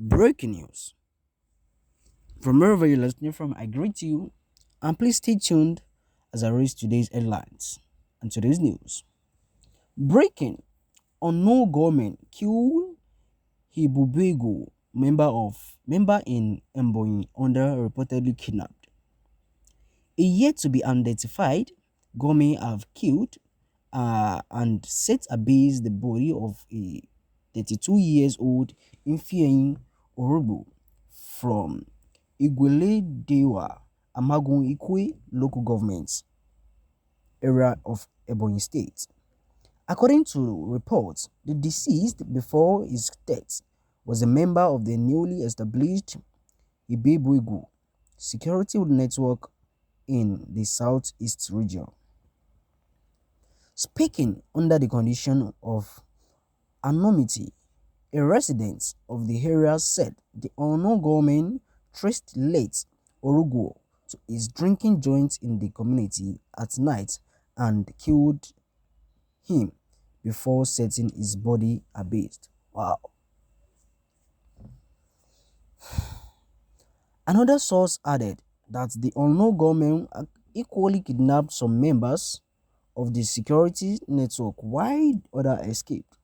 Breaking news. From wherever you're listening from, I greet you and please stay tuned as I raise today's headlines and today's news. Breaking. Unknown government kill Ebubeagu, member in Ebonyi under reportedly kidnapped. A yet to be identified government have killed and set ablaze the body of a 32 years old Ifeanyi Orogbo from Igwele-Dewa, Amagun Ikwe local government area of Ebonyi State. According to reports, the deceased before his death was a member of the newly established Ebubeagu security network in the southeast region. Speaking under the condition of anonymity, a resident of the area said the unknown gunman traced late Orogbo to his drinking joint in the community at night and killed him before setting his body ablaze. Wow. Another source added that the unknown gunman equally kidnapped some members of the security network while others escaped.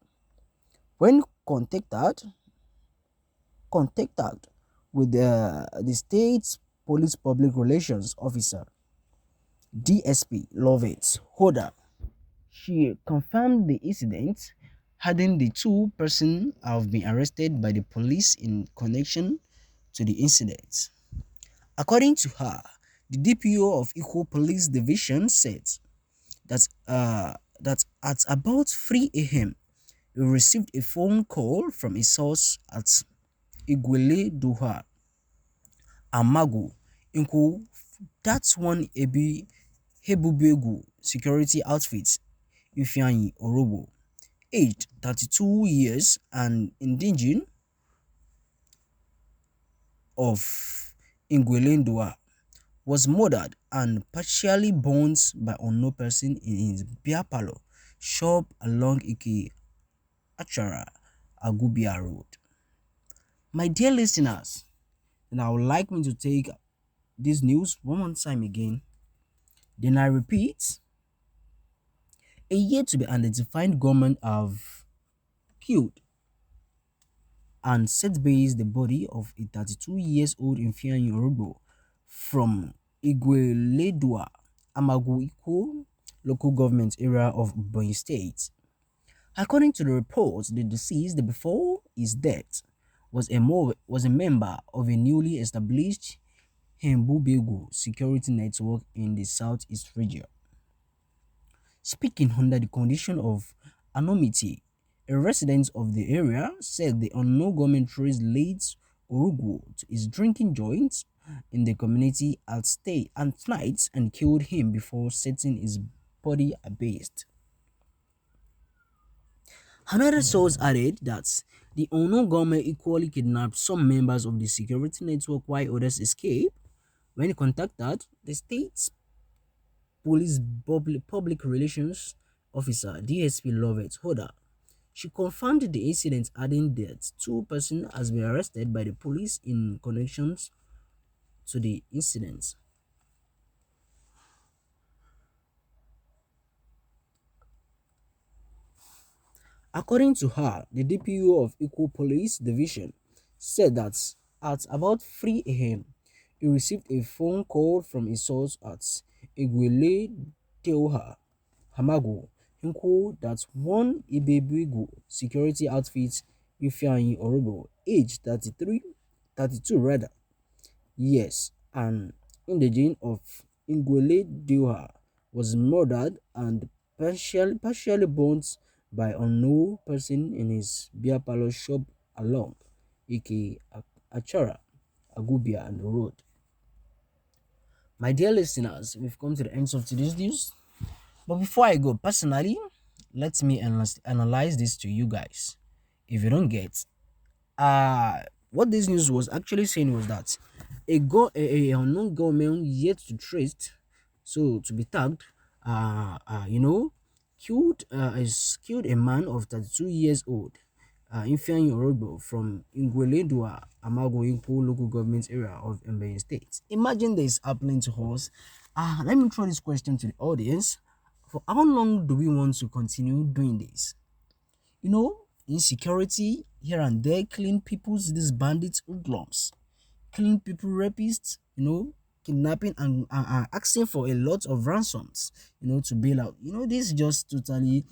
When contacted with the state's police public relations officer, DSP Lovett Hoda, she confirmed the incident, adding the two persons have been arrested by the police in connection to the incident. According to her, the DPO of Equal Police Division said that at about 3 a.m. he received a phone call from a source at Igwele-Dewa, Amagu Inku. That's one Ebubeagu security outfit, Ifeanyi Orogbo, aged 32 years and indigenous of Igwele-Dewa, was murdered and partially burnt by unknown person in his beer parlor shop along Ike Achara Agubia Road. My dear listeners, and I would like me to take this news one more time again. Then I repeat, a yet to be identified gunman have killed and set base the body of a 32 years old Ifeanyi Orogbo from Igwele-Dewa, Amagu Iko local government area of Ebonyi State. According to the reports, the deceased before his death was a member of a newly established Ebubeagu security network in the southeast region. Speaking under the condition of anonymity, a resident of the area said the unknown gunman traced late Orogbo to his drinking joint in the community at night and killed him before setting his body ablaze. Another source added that the unknown gunman equally kidnapped some members of the security network while others escaped. When contacted, the state's police public relations officer, DSP Lovett Hoda, she confirmed the incident, adding that two persons has been arrested by the police in connections to the incident. According to her, the DPO of Equal Police Division said that at about 3 a.m., he received a phone call from a source at Igwele-Dewa, Hamago, Hinku, that one Ebubeagu security outfit, Ifeanyi Orogbo, aged 32 rather, yes, and indigene of Igwele-Dewa, was murdered and partially burnt by unknown person in his beer parlor shop along Ike Achara Agubia and Road. My dear listeners, we've come to the end of today's news. But before I go, personally, let me analyze this to you guys. If you don't get, what this news was actually saying was that a unknown government yet to trace, so to be tagged, killed a man of 32 years old, Ifeanyi Orogbo from Ingwelendua Amago Inko local government area of Ebonyi State. Imagine this happening to us. Let me throw this question to the audience. For how long do we want to continue doing this? Insecurity here and there, killing people's these bandits, hoodlums, killing people, rapists, kidnapping and asking for a lot of ransoms, to bail out. This is just totally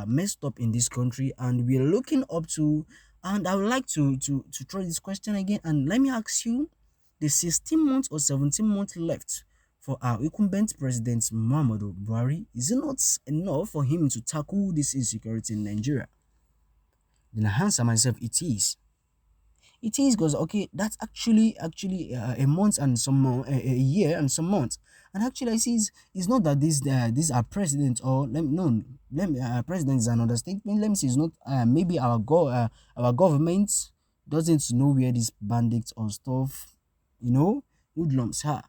messed up in this country, and we're looking up to. And I would like to throw this question again, and let me ask you: the 16 months or 17 months left for our incumbent president Muhammadu Buhari, is it not enough for him to tackle this insecurity in Nigeria? Then I answer myself, it is. It is, because okay, that's actually a month and some more, a year and some months. And actually, I see it's not that these are presidents, or president is an understatement. Let me see, it's not maybe our government doesn't know where these bandits or stuff, hoodlums are.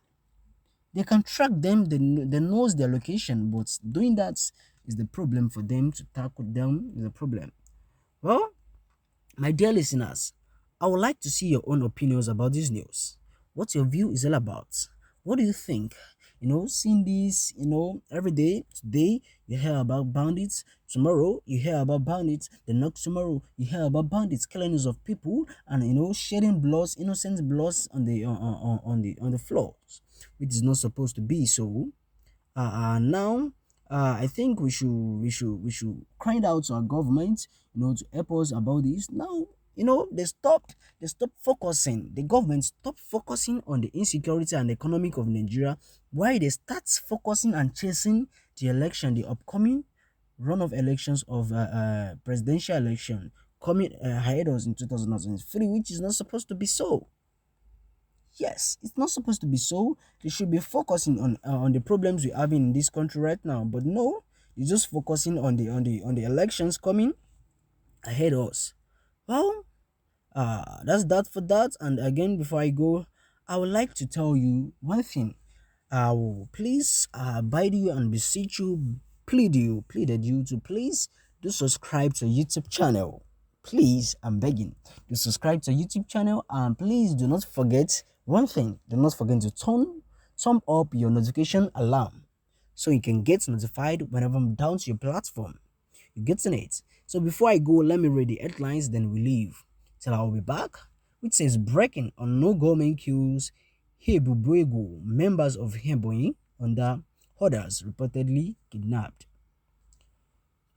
They can track them. They knows their location, but doing that is the problem for them. To tackle them is a problem. Well, my dear listeners, I would like to see your own opinions about this news. What your view is all about. What do you think? Seeing this, every day, today you hear about bandits, tomorrow you hear about bandits, the next tomorrow you hear about bandits killing us of people, and shedding blood, innocent blood on the floors, which is not supposed to be so. Now I think we should cry out to our government, to help us about this. Now, they stopped focusing. The government stopped focusing on the insecurity and economic of Nigeria, while they start focusing and chasing the election, the upcoming run of elections of presidential election coming ahead of us in 2023, which is not supposed to be so. Yes, it's not supposed to be so. They should be focusing on the problems we have in this country right now. But no, they're just focusing on the elections coming ahead of us. Well, that's that for that. And again, before I go, I would like to tell you one thing. I will please beg you and beseech you, pleaded you to please do subscribe to YouTube channel. Please, I'm begging, to subscribe to YouTube channel, and please do not forget one thing. Do not forget to turn up your notification alarm, so you can get notified whenever I'm down to your platform. You getting it? So before I go, let me read the headlines, then we leave. Till I'll be back, which says breaking on no government queues. Ebubeagu, members of Ebonyi under orders reportedly kidnapped.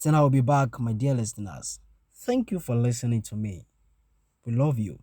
Then I'll be back, my dear listeners. Thank you for listening to me. We love you.